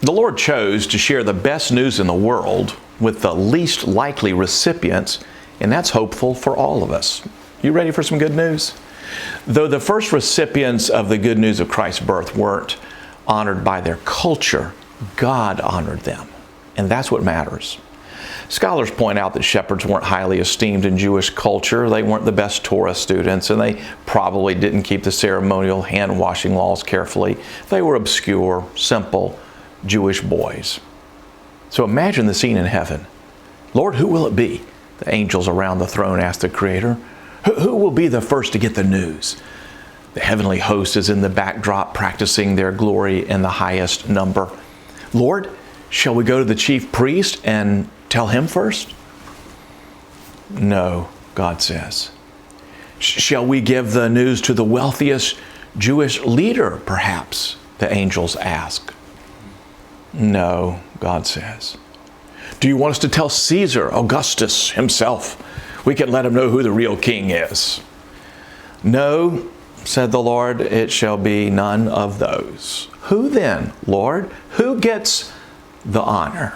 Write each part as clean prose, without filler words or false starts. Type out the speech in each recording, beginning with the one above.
The Lord chose to share the best news in the world with the least likely recipients, and that's hopeful for all of us. You ready for some good news? Though the first recipients of the good news of Christ's birth weren't honored by their culture, God honored them, and that's what matters. Scholars point out that shepherds weren't highly esteemed in Jewish culture. They weren't the best Torah students, and they probably didn't keep the ceremonial hand-washing laws carefully. They were obscure, simple Jewish boys. So imagine the scene in heaven. Lord, who will it be? The angels around the throne asked the Creator. Who will be the first to get the news? The heavenly host is in the backdrop practicing their glory in the highest number. Lord, shall we go to the chief priest and tell him first? No, God says. Shall we give the news to the wealthiest Jewish leader, perhaps? The angels ask. No, God says. Do you want us to tell Caesar, Augustus himself? We can let him know who the real king is. No, said the Lord, it shall be none of those. Who then, Lord? Who gets the honor?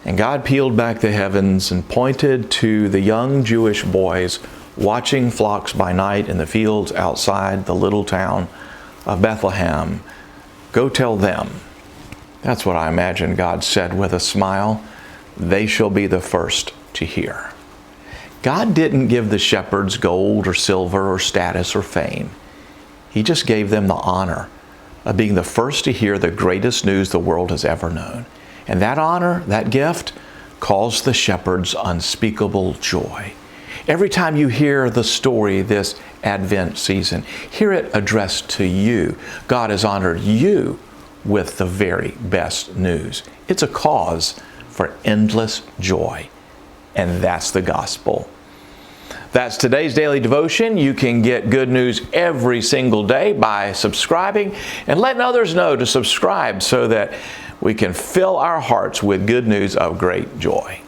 And God peeled back the heavens and pointed to the young Jewish boys watching flocks by night in the fields outside the little town of Bethlehem. Go tell them. That's what I imagine God said with a smile. They shall be the first to hear. God didn't give the shepherds gold or silver or status or fame. He just gave them the honor of being the first to hear the greatest news the world has ever known. And that honor, that gift, caused the shepherds unspeakable joy. Every time you hear the story this Advent season, hear it addressed to you. God has honored you with the very best news. It's a cause for endless joy. And that's the gospel. That's today's daily devotion. You can get good news every single day by subscribing and letting others know to subscribe so that we can fill our hearts with good news of great joy.